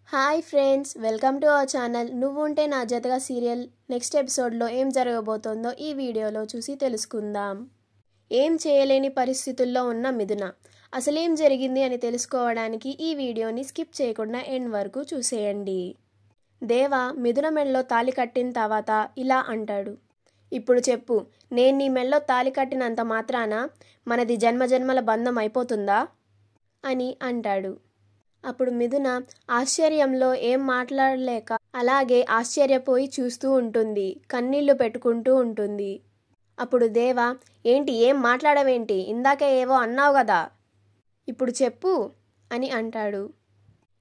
Hi friends, welcome to our channel. నువ్వు ఉంటే నా జతగా సీరియల్ నెక్స్ట్ ఎపిసోడ్లో ఏం జరగబోతోందో ఈ వీడియోలో చూసి తెలుసుకుందాం. ఏం చేయలేని పరిస్థితుల్లో ఉన్న మిథున అసలేం జరిగింది అని తెలుసుకోవడానికి ఈ వీడియోని స్కిప్ చేయకుండా ఎండ్ వరకు చూసేయండి. దేవ మిథున మెడలో తాళి కట్టిన తర్వాత ఇలా అంటాడు, ఇప్పుడు చెప్పు, నేను నీ మెడలో తాళి కట్టినంత మాత్రాన మనది జన్మజన్మల బంధం అయిపోతుందా అని అంటాడు. అప్పుడు మిథున ఆశ్చర్యంలో ఏం మాట్లాడలేక అలాగే ఆశ్చర్యపోయి చూస్తూ ఉంటుంది, కన్నీళ్లు పెట్టుకుంటూ ఉంటుంది. అప్పుడు దేవ, ఏంటి ఏం మాట్లాడవేంటి, ఇందాకే ఏవో అన్నావు కదా, ఇప్పుడు చెప్పు అని అంటాడు.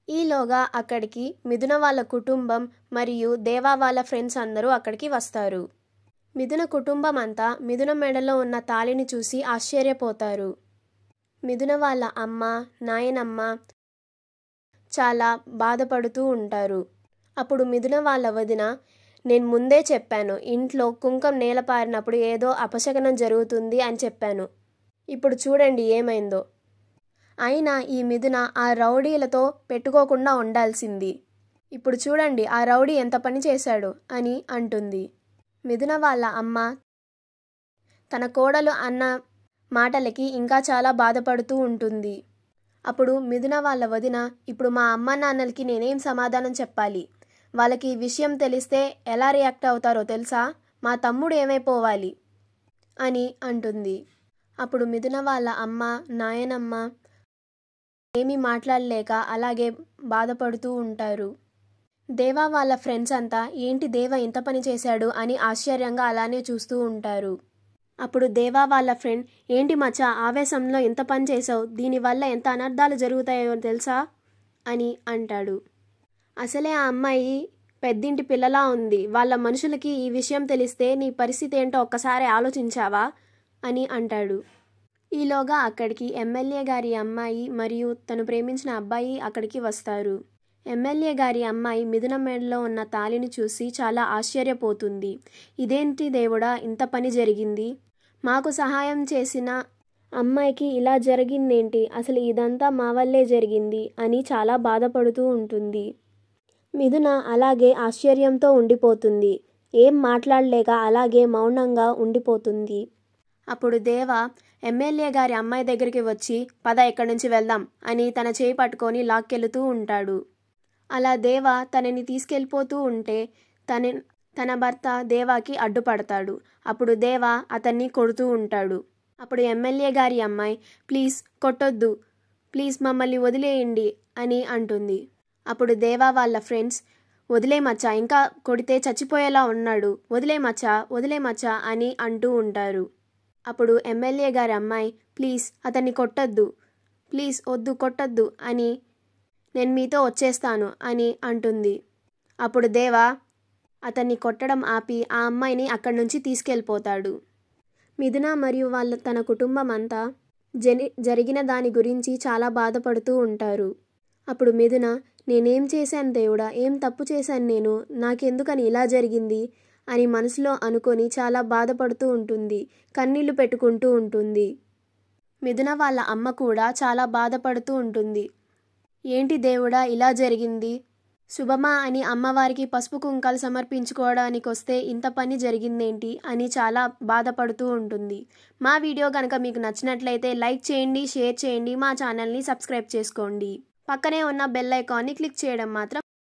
ఈలోగా అక్కడికి మిథున వాళ్ళ కుటుంబం మరియు దేవా వాళ్ళ ఫ్రెండ్స్ అందరూ అక్కడికి వస్తారు. మిథున కుటుంబం అంతా మిథున మెడలో ఉన్న తాళిని చూసి ఆశ్చర్యపోతారు. మిథున వాళ్ళ అమ్మ, నాయనమ్మ చాలా బాధపడుతూ ఉంటారు. అప్పుడు మిథున వాళ్ళ వదిన, నేను ముందే చెప్పాను, ఇంట్లో కుంకం నేలపారినప్పుడు ఏదో అపశకనం జరుగుతుంది అని చెప్పాను. ఇప్పుడు చూడండి ఏమైందో. అయినా ఈ మిథున ఆ రౌడీలతో పెట్టుకోకుండా ఉండాల్సింది. ఇప్పుడు చూడండి ఆ రౌడీ ఎంత పని చేశాడు అని అంటుంది. మిథున వాళ్ళ అమ్మ తన కోడలు అన్న మాటలకి ఇంకా చాలా బాధపడుతూ ఉంటుంది. అప్పుడు మిథున వాళ్ళ వదిన, ఇప్పుడు మా అమ్మ నాన్నలకి నేనేం సమాధానం చెప్పాలి, వాళ్ళకి ఈ విషయం తెలిస్తే ఎలా రియాక్ట్ అవుతారో తెలుసా, మా తమ్ముడు ఏమైపోవాలి అని అంటుంది. అప్పుడు మిథున వాళ్ళ అమ్మ, నాయనమ్మ ఏమీ మాట్లాడలేక అలాగే బాధపడుతూ ఉంటారు. దేవా వాళ్ళ ఫ్రెండ్స్ అంతా ఏంటి దేవ ఇంత పని చేశాడు అని ఆశ్చర్యంగా అలానే చూస్తూ ఉంటారు. అప్పుడు దేవా వాళ్ళ ఫ్రెండ్, ఏంటి మచ్చా ఆవేశంలో ఇంత పని చేసావు, దీనివల్ల ఎంత అనర్థాలు జరుగుతాయో తెలుసా అని అంటాడు. అసలే ఆ అమ్మాయి పెద్దింటి పిల్లలా ఉంది, వాళ్ళ మనుషులకి ఈ విషయం తెలిస్తే నీ పరిస్థితి ఏంటో ఒక్కసారి ఆలోచించావా అని అంటాడు. ఈలోగా అక్కడికి ఎమ్మెల్యే గారి అమ్మాయి మరియు తను ప్రేమించిన అబ్బాయి అక్కడికి వస్తారు. ఎమ్మెల్యే గారి అమ్మాయి మిథున మెడలో ఉన్న తాళిని చూసి చాలా ఆశ్చర్యపోతుంది. ఇదేంటి దేవుడా, ఇంత పని జరిగింది, మాకు సహాయం చేసిన అమ్మాయికి ఇలా జరిగిందేంటి, అసలు ఇదంతా మా వల్లే జరిగింది అని చాలా బాధపడుతూ ఉంటుంది. మిథున అలాగే ఆశ్చర్యంతో ఉండిపోతుంది, ఏం మాట్లాడలేక అలాగే మౌనంగా ఉండిపోతుంది. అప్పుడు దేవ ఎమ్మెల్యే గారి అమ్మాయి దగ్గరికి వచ్చి, పద ఇక్కడి నుంచి వెళ్దాం అని తన చేయి పట్టుకొని లాక్కెళుతూ ఉంటాడు. అలా దేవ తనని తీసుకెళ్ళిపోతూ ఉంటే తన భర్త దేవాకి అడ్డుపడతాడు. అప్పుడు దేవ అతన్ని కొడుతూ ఉంటాడు. అప్పుడు ఎమ్మెల్యే గారి అమ్మాయి, ప్లీజ్ కొట్టొద్దు, ప్లీజ్ మమ్మల్ని వదిలేయండి అని అంటుంది. అప్పుడు దేవా వాళ్ళ ఫ్రెండ్స్, వదిలేమచ్చా, ఇంకా కొడితే చచ్చిపోయేలా ఉన్నాడు, వదిలేమచ్చా అని అంటూ ఉంటారు. అప్పుడు ఎమ్మెల్యే గారి అమ్మాయి, ప్లీజ్ అతన్ని కొట్టొద్దు, ప్లీజ్ వద్దు కొట్టొద్దు అని, నేను మీతో వచ్చేస్తాను అని అంటుంది. అప్పుడు దేవా అతన్ని కొట్టడం ఆపి ఆ అమ్మాయిని అక్కడి నుంచి తీసుకెళ్ళిపోతాడు. మిథున మరియు తన కుటుంబం అంతా జరిగిన దాని గురించి చాలా బాధపడుతూ ఉంటారు. అప్పుడు మిథున, నేనేం చేశాను దేవుడా, ఏం తప్పు చేశాను నేను, నాకెందుకని ఇలా జరిగింది అని మనసులో అనుకొని చాలా బాధపడుతూ ఉంటుంది, కన్నీళ్లు పెట్టుకుంటూ ఉంటుంది. మిథున వాళ్ళ అమ్మ కూడా చాలా బాధపడుతూ ఉంటుంది, ఏంటి దేవుడా ఇలా జరిగింది, శుభమా అని అమ్మవారికి పసుపు కుంకాలు సమర్పించుకోవడానికి వస్తే ఇంత పని జరిగిందేంటి అని చాలా బాధపడుతూ ఉంటుంది. మా వీడియో కనుక మీకు నచ్చినట్లయితే లైక్ చేయండి, షేర్ చేయండి, మా ఛానల్ని సబ్స్క్రైబ్ చేసుకోండి, పక్కనే ఉన్న బెల్ ఐకాన్ని క్లిక్ చేయడం మాత్రం